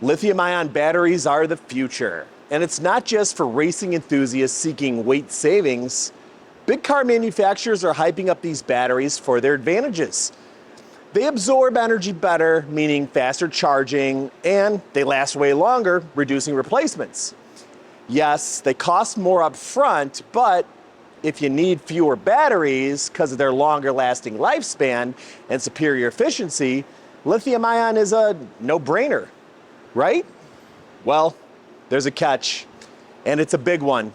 Lithium-ion batteries are the future. And it's not just for racing enthusiasts seeking weight savings. Big car manufacturers are hyping up these batteries for their advantages. They absorb energy better, meaning faster charging, and they last way longer, reducing replacements. Yes, they cost more up front, but if you need fewer batteries because of their longer lasting lifespan and superior efficiency, lithium-ion is a no-brainer, right? Well, there's a catch, and it's a big one.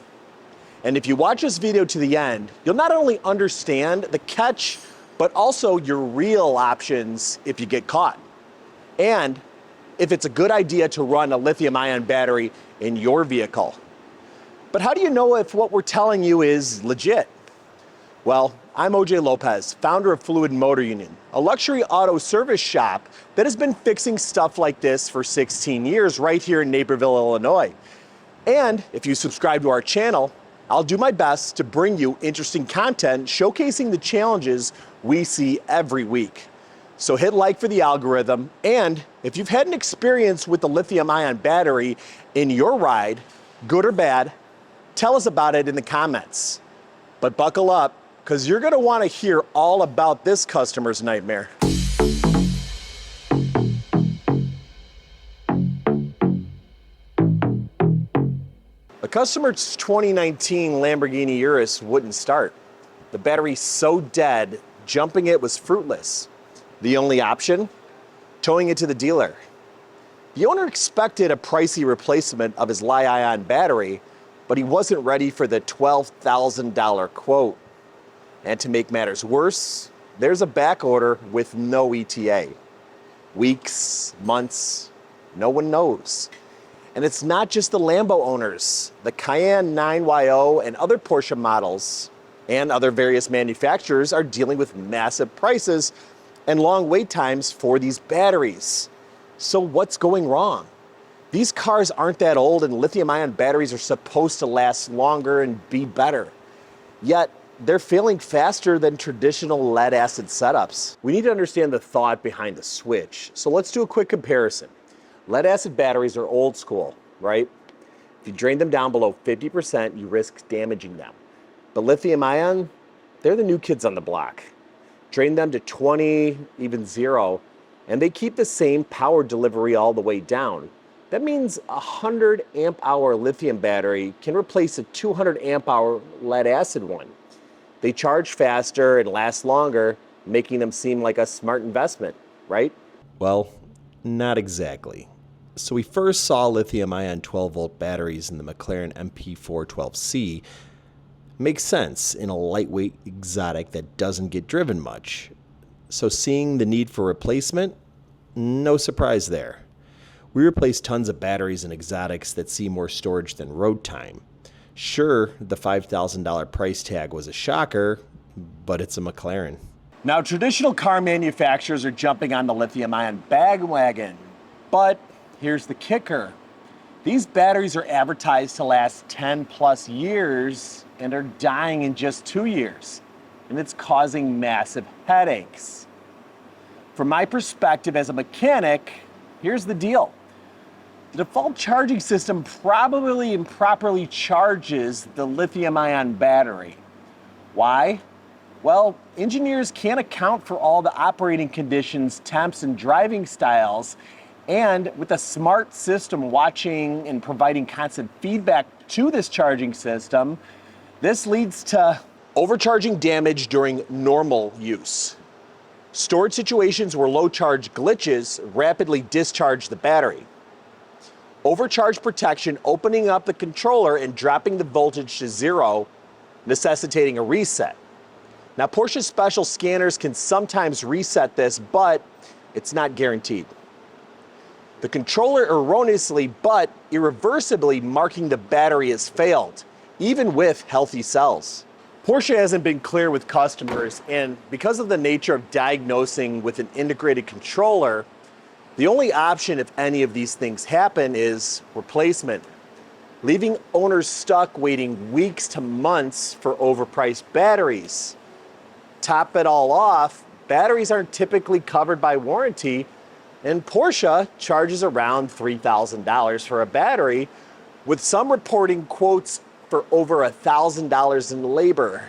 And if you watch this video to the end, you'll not only understand the catch, but also your real options if you get caught. And if it's a good idea to run a lithium-ion battery in your vehicle. But how do you know if what we're telling you is legit? Well, I'm OJ Lopez, founder of Fluid MotorUnion, a luxury auto service shop that has been fixing stuff like this for 16 years right here in Naperville, Illinois. And if you subscribe to our channel, I'll do my best to bring you interesting content showcasing the challenges we see every week. So hit like for the algorithm, and if you've had an experience with the lithium-ion battery in your ride, good or bad, tell us about it in the comments. But buckle up, because you're going to want to hear all about this customer's nightmare. A customer's 2019 Lamborghini URUS wouldn't start. The battery's so dead, jumping it was fruitless. The only option? Towing it to the dealer. The owner expected a pricey replacement of his Li-ion battery, but he wasn't ready for the $12,000 quote. And to make matters worse, there's a back order with no ETA. Weeks, months, no one knows. And it's not just the Lambo owners. The Cayenne 9YO and other Porsche models and other various manufacturers are dealing with massive prices and long wait times for these batteries. So what's going wrong? These cars aren't that old, and lithium-ion batteries are supposed to last longer and be better. Yet, they're failing faster than traditional lead-acid setups. We need to understand the thought behind the switch. So let's do a quick comparison. Lead-acid batteries are old school, right? If you drain them down below 50%, you risk damaging them. But lithium-ion, they're the new kids on the block. Drain them to 20, even 0, and they keep the same power delivery all the way down. That means a 100 amp hour lithium battery can replace a 200 amp hour lead acid one. They charge faster and last longer, making them seem like a smart investment, right? Well, not exactly. So we first saw lithium-ion 12-volt batteries in the McLaren MP412C. Makes sense in a lightweight exotic that doesn't get driven much. So seeing the need for replacement, no surprise there. We replaced tons of batteries in exotics that see more storage than road time. Sure, the $5,000 price tag was a shocker, but it's a McLaren. Now, traditional car manufacturers are jumping on the lithium-ion bandwagon, but here's the kicker. These batteries are advertised to last 10 plus years and are dying in just 2 years, and it's causing massive headaches. From my perspective as a mechanic, here's the deal. The default charging system probably improperly charges the lithium-ion battery. Why? Well, engineers can't account for all the operating conditions, temps, and driving styles. And with a smart system watching and providing constant feedback to this charging system, this leads to overcharging damage during normal use. Storage situations where low charge glitches rapidly discharge the battery. Overcharge protection opening up the controller and dropping the voltage to 0, necessitating a reset. Now, Porsche special scanners can sometimes reset this, but it's not guaranteed. The controller erroneously but irreversibly marking the battery as failed, even with healthy cells. Porsche hasn't been clear with customers, and because of the nature of diagnosing with an integrated controller, the only option if any of these things happen is replacement, leaving owners stuck waiting weeks to months for overpriced batteries. Top it all off, batteries aren't typically covered by warranty, And Porsche charges around $3,000 for a battery, with some reporting quotes for over $1,000 in labor.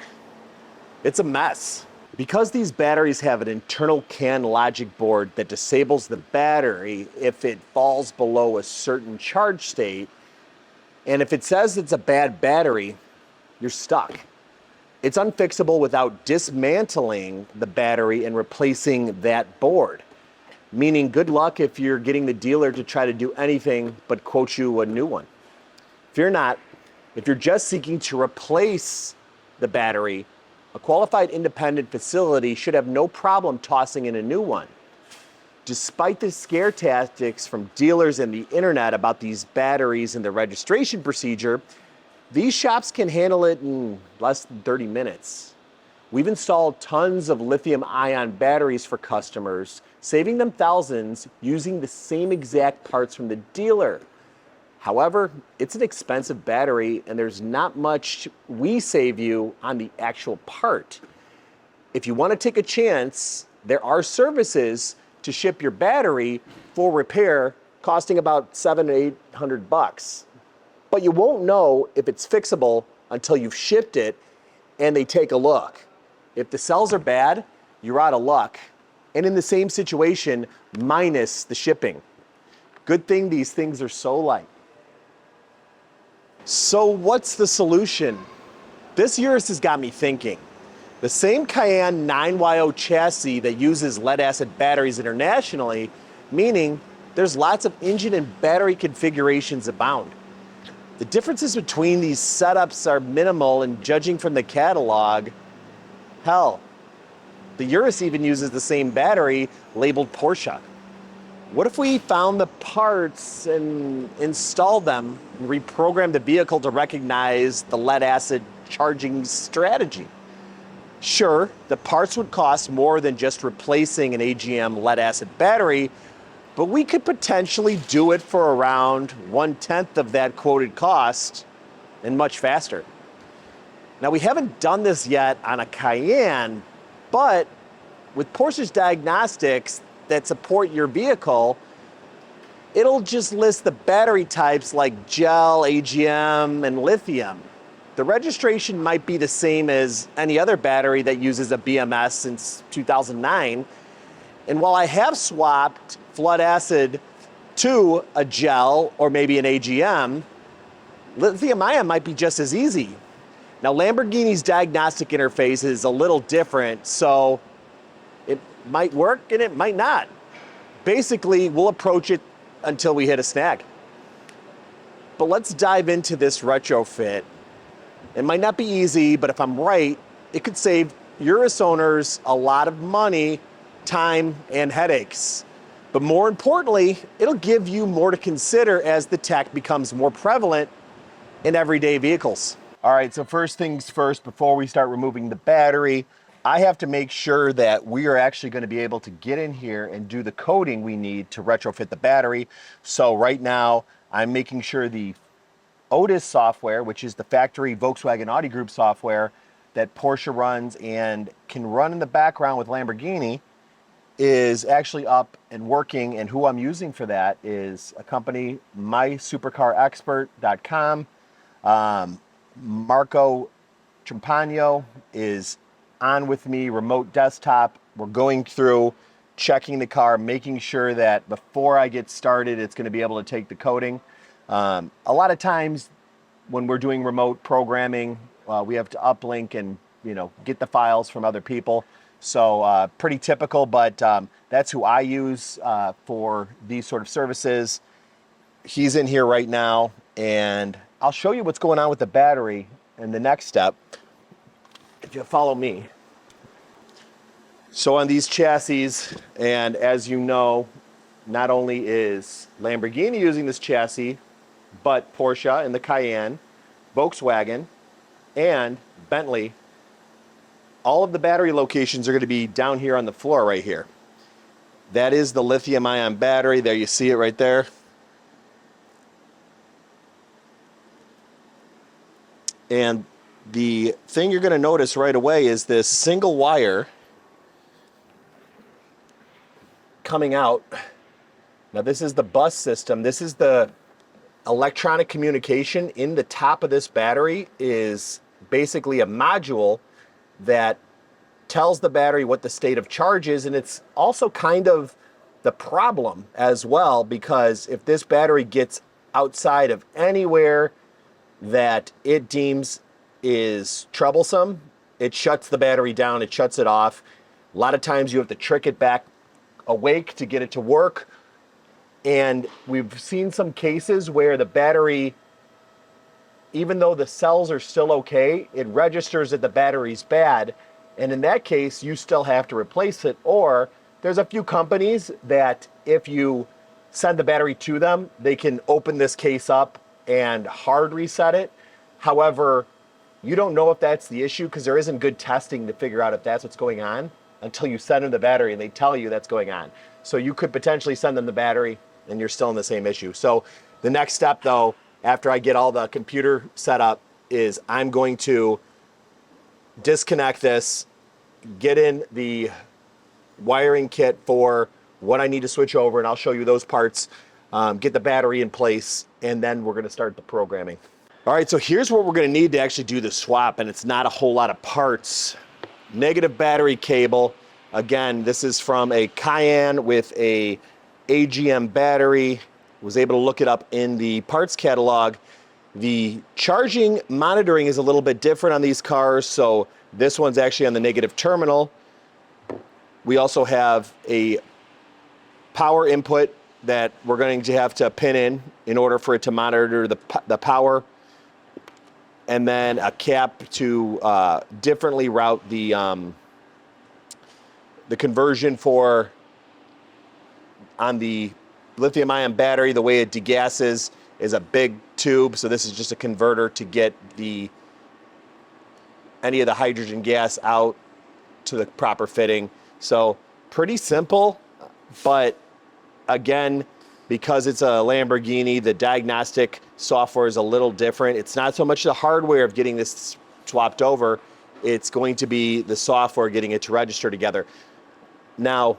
It's a mess. Because these batteries have an internal CAN logic board that disables the battery if it falls below a certain charge state, and if it says it's a bad battery, you're stuck. It's unfixable without dismantling the battery and replacing that board. Meaning good luck if you're getting the dealer to try to do anything but quote you a new one. Fear not, if you're just seeking to replace the battery, a qualified independent facility should have no problem tossing in a new one. Despite the scare tactics from dealers and the internet about these batteries and the registration procedure, these shops can handle it in less than 30 minutes. We've installed tons of lithium-ion batteries for customers, saving them thousands using the same exact parts from the dealer. However, it's an expensive battery and there's not much we save you on the actual part. If you want to take a chance, there are services to ship your battery for repair costing about $700 to $800. But you won't know if it's fixable until you've shipped it and they take a look. If the cells are bad, you're out of luck. And in the same situation, minus the shipping. Good thing these things are so light. So what's the solution? This URUS has got me thinking. The same Cayenne 9YO chassis that uses lead acid batteries internationally, meaning there's lots of engine and battery configurations abound. The differences between these setups are minimal, and judging from the catalog, hell, the URUS even uses the same battery labeled Porsche. What if we found the parts and installed them and reprogrammed the vehicle to recognize the lead acid charging strategy? Sure, the parts would cost more than just replacing an AGM lead acid battery, but we could potentially do it for around 1/10 of that quoted cost and much faster. Now, we haven't done this yet on a Cayenne, but with Porsche's diagnostics that support your vehicle, it'll just list the battery types like gel, AGM, and lithium. The registration might be the same as any other battery that uses a BMS since 2009. And while I have swapped flood acid to a gel or maybe an AGM, lithium ion might be just as easy. Now, Lamborghini's diagnostic interface is a little different, so it might work and it might not. Basically, we'll approach it until we hit a snag. But let's dive into this retrofit. It might not be easy, but if I'm right, it could save URUS owners a lot of money, time, and headaches. But more importantly, it'll give you more to consider as the tech becomes more prevalent in everyday vehicles. All right, so first things first, before we start removing the battery, I have to make sure that we are actually going to be able to get in here and do the coding we need to retrofit the battery. So right now, I'm making sure the URUS software, which is the factory Volkswagen Audi Group software that Porsche runs and can run in the background with Lamborghini, is actually up and working. And who I'm using for that is a company, mysupercarexpert.com. Marco Trampano is on with me, remote desktop. We're going through, checking the car, making sure that before I get started, it's going to be able to take the coding. A lot of times when we're doing remote programming, we have to uplink and get the files from other people. So pretty typical, but that's who I use for these sort of services. He's in here right now, and I'll show you what's going on with the battery in the next step, if you follow me. So on these chassis, and as you know, not only is Lamborghini using this chassis, but Porsche and the Cayenne, Volkswagen, and Bentley. All of the battery locations are going to be down here on the floor right here. That is the lithium-ion battery. There, you see it right there. And the thing you're going to notice right away is this single wire coming out Now this is the bus system. This is the electronic communication. In the top of this battery is basically a module that tells the battery what the state of charge is, and it's also kind of the problem as well, because if this battery gets outside of anywhere that it deems is troublesome, it shuts the battery down, it shuts it off. A lot of times you have to trick it back awake to get it to work. And we've seen some cases where the battery, even though the cells are still okay, it registers that the battery's bad. And in that case, you still have to replace it. Or there's a few companies that if you send the battery to them, they can open this case up and hard reset it. However, you don't know if that's the issue because there isn't good testing to figure out if that's what's going on until you send them the battery and they tell you that's going on. So you could potentially send them the battery and you're still in the same issue. So the next step though, after I get all the computer set up, is I'm going to disconnect this, get in the wiring kit for what I need to switch over, and I'll show you those parts, get the battery in place, and then we're gonna start the programming. All right, so here's what we're gonna need to actually do the swap, and it's not a whole lot of parts. Negative battery cable. Again, this is from a Cayenne with a AGM battery. Was able to look it up in the parts catalog. The charging monitoring is a little bit different on these cars, so this one's actually on the negative terminal. We also have a power input that we're going to have to pin in order for it to monitor the power, and then a cap to differently route the conversion for on the lithium ion battery. The way it degasses is a big tube, so this is just a converter to get any of the hydrogen gas out to the proper fitting. So pretty simple, but again, because it's a Lamborghini, the diagnostic software is a little different. It's not so much the hardware of getting this swapped over, it's going to be the software getting it to register together. Now,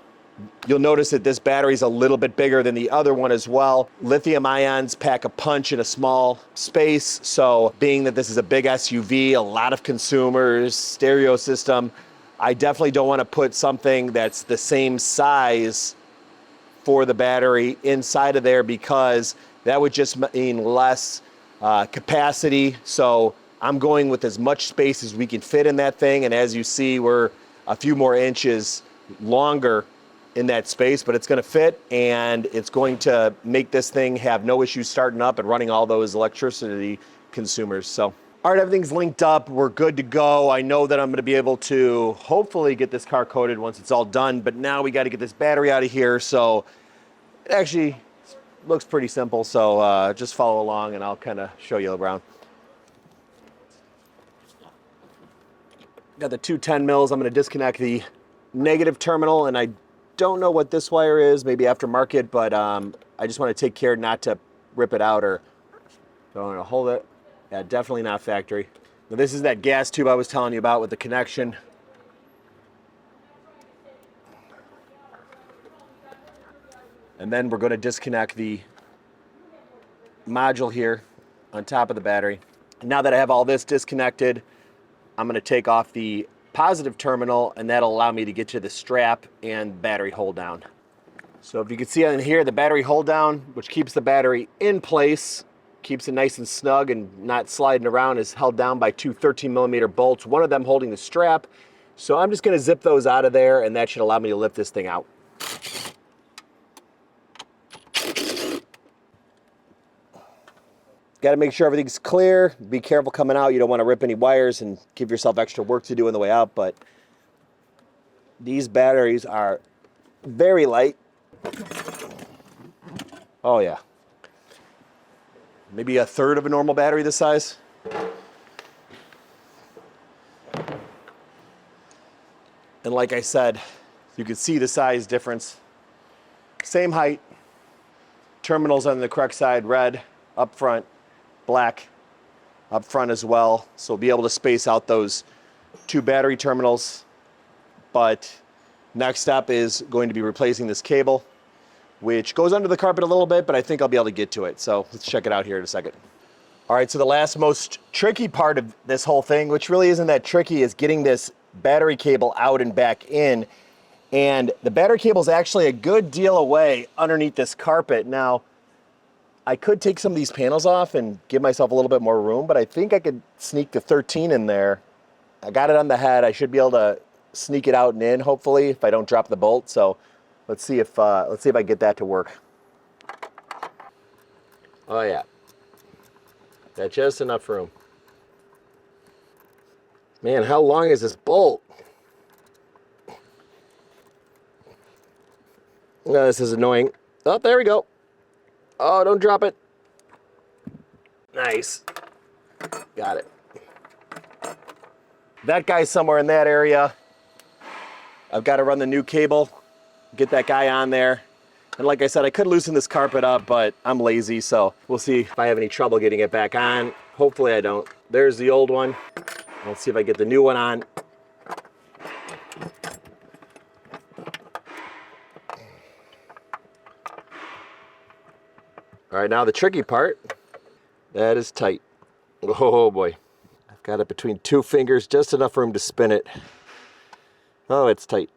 you'll notice that this battery is a little bit bigger than the other one as well. Lithium ions pack a punch in a small space, so being that this is a big SUV, a lot of consumers, stereo system, I definitely don't want to put something that's the same size for the battery inside of there, because that would just mean less capacity. So I'm going with as much space as we can fit in that thing, and as you see, we're a few more inches longer in that space, but it's going to fit, and it's going to make this thing have no issues starting up and running all those electricity consumers. So, all right, everything's linked up. We're good to go. I know that I'm going to be able to hopefully get this car coated once it's all done, but now we got to get this battery out of here. So it actually looks pretty simple. So just follow along and I'll kind of show you around. Got the two 10 mils. I'm going to disconnect the negative terminal, and I don't know what this wire is, maybe aftermarket, but I just want to take care not to rip it out, or don't want to hold it. Yeah, definitely not factory. Now this is that gas tube I was telling you about with the connection. And then we're going to disconnect the module here on top of the battery. Now that I have all this disconnected, I'm going to take off the positive terminal, and that'll allow me to get to the strap and battery hold down. So if you can see on here, the battery hold down, which keeps the battery in place, keeps it nice and snug and not sliding around, is held down by two 13mm bolts, one of them holding the strap. So I'm just going to zip those out of there, and that should allow me to lift this thing out. Got to make sure everything's clear. Be careful coming out. You don't want to rip any wires and give yourself extra work to do on the way out, but these batteries are very light. Oh yeah. Maybe a third of a normal battery this size. And like I said, you can see the size difference. Same height. Terminals on the correct side, red up front, black up front as well. So we'll be able to space out those two battery terminals. But next step is going to be replacing this cable. which goes under the carpet a little bit, but I think I'll be able to get to it. So let's check it out here in a second. All right, so the last most tricky part of this whole thing, which really isn't that tricky, is getting this battery cable out and back in. And the battery cable is actually a good deal away underneath this carpet. Now, I could take some of these panels off and give myself a little bit more room, but I think I could sneak the 13 in there. I got it on the head. I should be able to sneak it out and in, hopefully, if I don't drop the bolt. So let's see if I get that to work. Oh yeah, that's just enough room. Man, how long is this bolt? Oh, this is annoying. Oh, there we go. Oh, don't drop it. Nice. Got it. That guy's somewhere in that area. I've got to run the new cable, get that guy on there. And like I said, I could loosen this carpet up, but I'm lazy, so we'll see if I have any trouble getting it back on. Hopefully I don't. There's the old one. Let's see if I get the new one on. All right, now the tricky part, that is tight. Oh boy. I've got it between two fingers, just enough room to spin it. Oh, it's tight.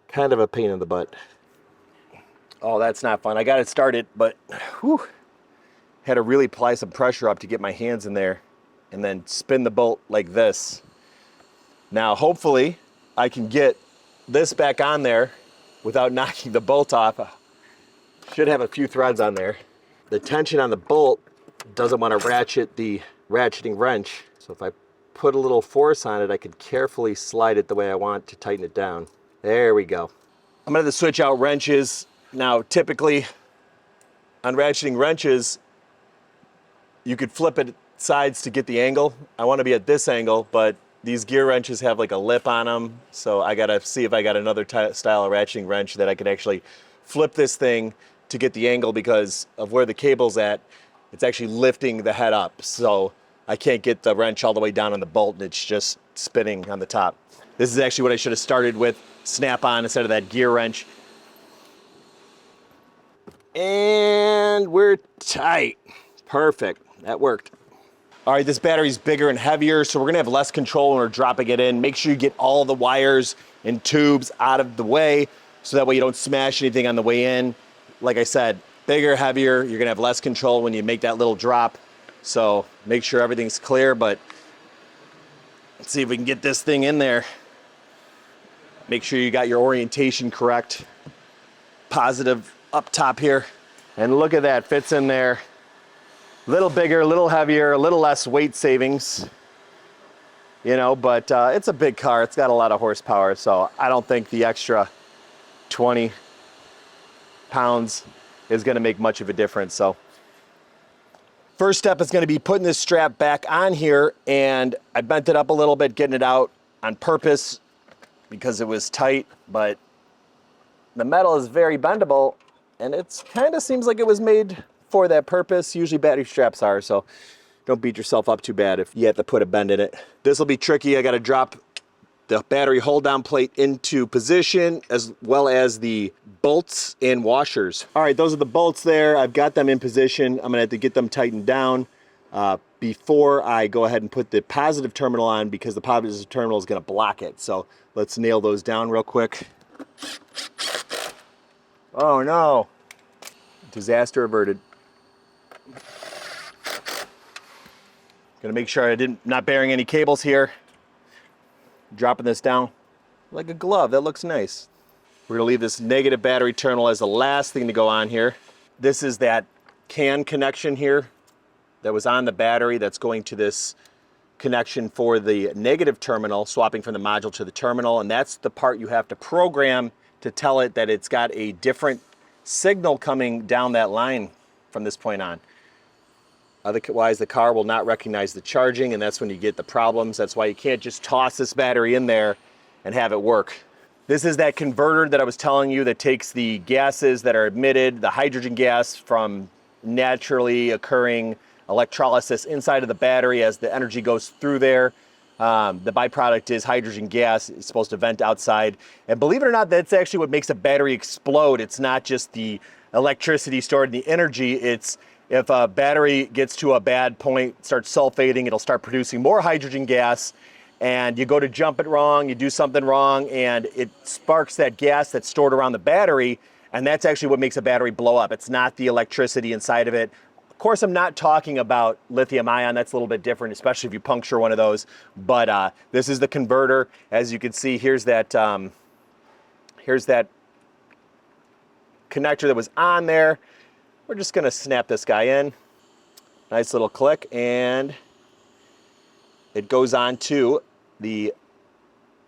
Kind of a pain in the butt. Oh, that's not fun. I got it started, but whew, had to really apply some pressure up to get my hands in there and then spin the bolt like this. Now, hopefully, I can get this back on there without knocking the bolt off. Should have a few threads on there. The tension on the bolt doesn't want to ratchet the ratcheting wrench. So if I put a little force on it, I could carefully slide it the way I want to tighten it down. There we go. I'm gonna have to switch out wrenches. Now, typically on ratcheting wrenches, you could flip it sides to get the angle. I want to be at this angle, but these gear wrenches have like a lip on them. So I gotta see if I got another style of ratcheting wrench that I could actually flip this thing to get the angle, because of where the cable's at, it's actually lifting the head up. So I can't get the wrench all the way down on the bolt, and it's just spinning on the top. This is actually what I should have started with, snap-on instead of that gear wrench. And we're tight. Perfect, that worked. All right, this battery's bigger and heavier, so we're gonna have less control when we're dropping it in. Make sure you get all the wires and tubes out of the way, so that way you don't smash anything on the way in. Like I said, bigger, heavier, you're gonna have less control when you make that little drop. So make sure everything's clear, but let's see if we can get this thing in there. Make sure you got your orientation correct. Positive up top here. And look at that, fits in there. A little bigger, a little heavier, a little less weight savings. You know, but it's a big car. It's got a lot of horsepower, so I don't think the extra 20 pounds is gonna make much of a difference. So first step is gonna be putting this strap back on here, and I bent it up a little bit, getting it out on purpose because it was tight, but the metal is very bendable, and it's kind of seems like it was made for that purpose. Usually battery straps are, so don't beat yourself up too bad if you have to put a bend in it. This will be tricky. I gotta drop the battery hold down plate into position, as well as the bolts and washers. All right, those are the bolts there. I've got them in position. I'm gonna have to get them tightened down before I go ahead and put the positive terminal on, because the positive terminal is gonna block it. So let's nail those down real quick. Oh no, disaster averted. Gonna make sure I not burying any cables here. Dropping this down like a glove. That looks nice. We're gonna leave this negative battery terminal as the last thing to go on here. This is that CAN connection here that was on the battery that's going to this connection for the negative terminal, swapping from the module to the terminal, and that's the part you have to program to tell it that it's got a different signal coming down that line from this point on. Otherwise, the car will not recognize the charging, and that's when you get the problems. That's why you can't just toss this battery in there and have it work. This is that converter that I was telling you that takes the gases that are emitted, the hydrogen gas from naturally occurring electrolysis inside of the battery as the energy goes through there. The byproduct is hydrogen gas. It's supposed to vent outside. And believe it or not, that's actually what makes a battery explode. It's not just the electricity stored in the energy. It's if a battery gets to a bad point, starts sulfating, it'll start producing more hydrogen gas, and you go to jump it wrong, you do something wrong, and it sparks that gas that's stored around the battery, and that's actually what makes a battery blow up. It's not the electricity inside of it. Of course, I'm not talking about lithium ion. That's a little bit different, especially if you puncture one of those. But this is the converter. As you can see, here's that connector that was on there. We're just gonna snap this guy in. Nice little click, and it goes on to the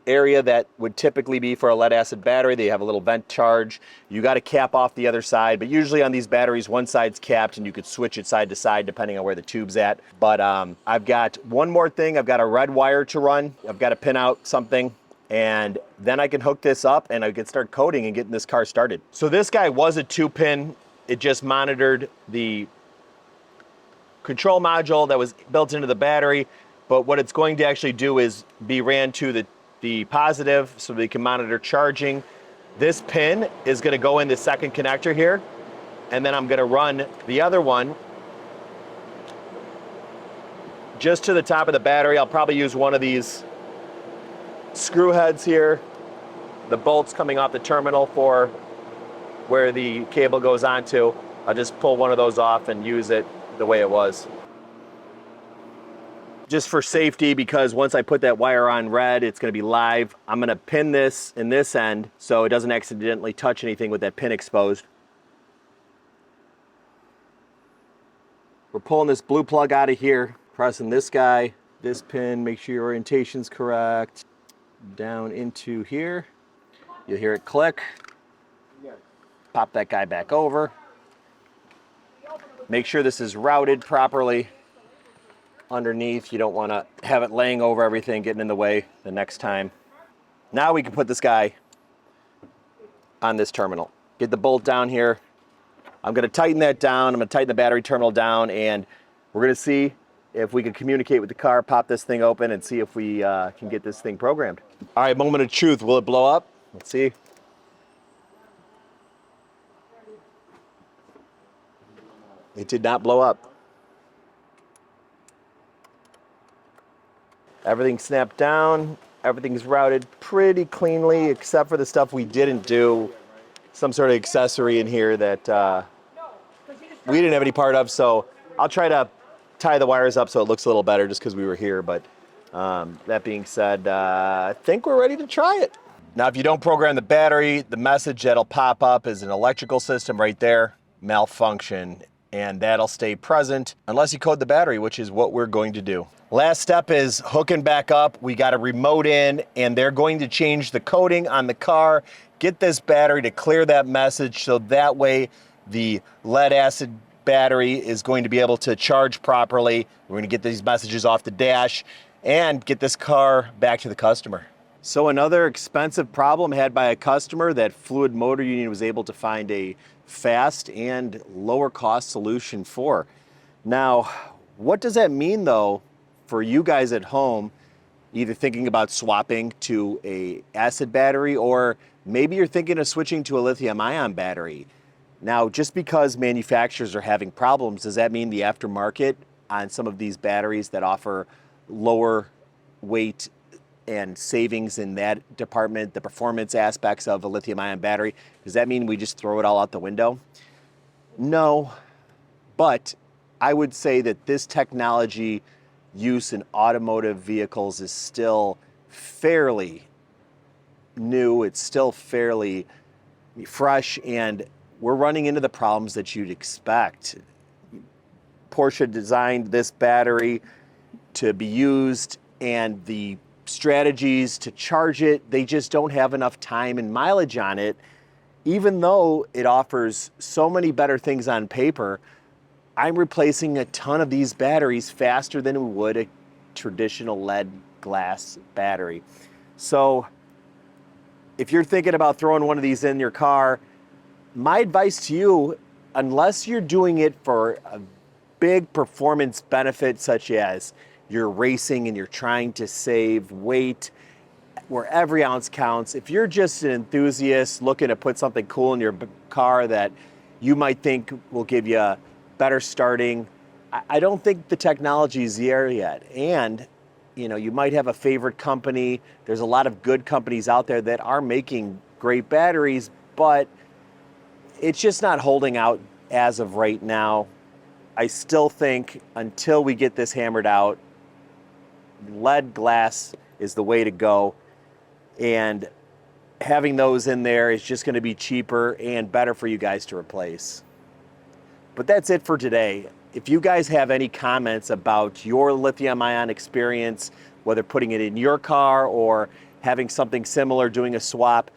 area that would typically be for a lead acid battery. They have a little vent charge. You got to cap off the other side, but usually on these batteries, one side's capped and you could switch it side to side depending on where the tube's at. But I've got one more thing. I've got a red wire to run. I've got to pin out something, and then I can hook this up and I can start coding and getting this car started. So this guy was a 2-pin. It just monitored the control module that was built into the battery. But what it's going to actually do is be ran to the positive so they can monitor charging. This pin is going to go in the second connector here, and then I'm going to run the other one just to the top of the battery. I'll probably use one of these screw heads here, the bolts coming off the terminal for where the cable goes onto. I'll just pull one of those off and use it the way it was. Just for safety, because once I put that wire on red, it's going to be live. I'm going to pin this in this end so it doesn't accidentally touch anything with that pin exposed. We're pulling this blue plug out of here, pressing this guy, this pin, make sure your orientation's correct, down into here. You'll hear it click. Pop that guy back over. Make sure this is routed properly. Underneath, you don't want to have it laying over everything, getting in the way the next time. Now we can put this guy on this terminal. Get the bolt down here. I'm going to tighten that down. I'm going to tighten the battery terminal down, and we're going to see if we can communicate with the car, pop this thing open, and see if we can get this thing programmed. All right, moment of truth. Will it blow up? Let's see. It did not blow up. Everything's snapped down, everything's routed pretty cleanly, except for the stuff we didn't do. Some sort of accessory in here that we didn't have any part of, so I'll try to tie the wires up so it looks a little better just because we were here. But that being said, I think we're ready to try it. Now, if you don't program the battery, the message that'll pop up is an electrical system right there, malfunction, and that'll stay present unless you code the battery, which is what we're going to do. Last step is hooking back up. We got a remote in, and they're going to change the coding on the car, get this battery to clear that message so that way the lead acid battery is going to be able to charge properly. We're going to get these messages off the dash and get this car back to the customer. So another expensive problem had by a customer that Fluid MotorUnion was able to find a fast and lower cost solution for. Now, what does that mean though for you guys at home, either thinking about swapping to a acid battery, or maybe you're thinking of switching to a lithium ion battery? Now, just because manufacturers are having problems, does that mean the aftermarket on some of these batteries that offer lower weight and savings in that department, the performance aspects of a lithium ion battery, does that mean we just throw it all out the window? No, but I would say that this technology use in automotive vehicles is still fairly new. It's still fairly fresh, and we're running into the problems that you'd expect. Porsche designed this battery to be used, and the strategies to charge it, they just don't have enough time and mileage on it. Even though it offers so many better things on paper, I'm replacing a ton of these batteries faster than we would a traditional lead glass battery. So if you're thinking about throwing one of these in your car, my advice to you, unless you're doing it for a big performance benefit such as you're racing and you're trying to save weight where every ounce counts, if you're just an enthusiast looking to put something cool in your car that you might think will give you a better starting. I don't think the technology is there yet. And, you might have a favorite company. There's a lot of good companies out there that are making great batteries, but it's just not holding out as of right now. I still think until we get this hammered out, lead glass is the way to go. And having those in there is just going to be cheaper and better for you guys to replace. But that's it for today. If you guys have any comments about your lithium-ion experience, whether putting it in your car or having something similar, doing a swap,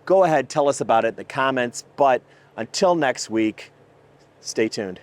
go ahead, tell us about it in the comments. But until next week, stay tuned.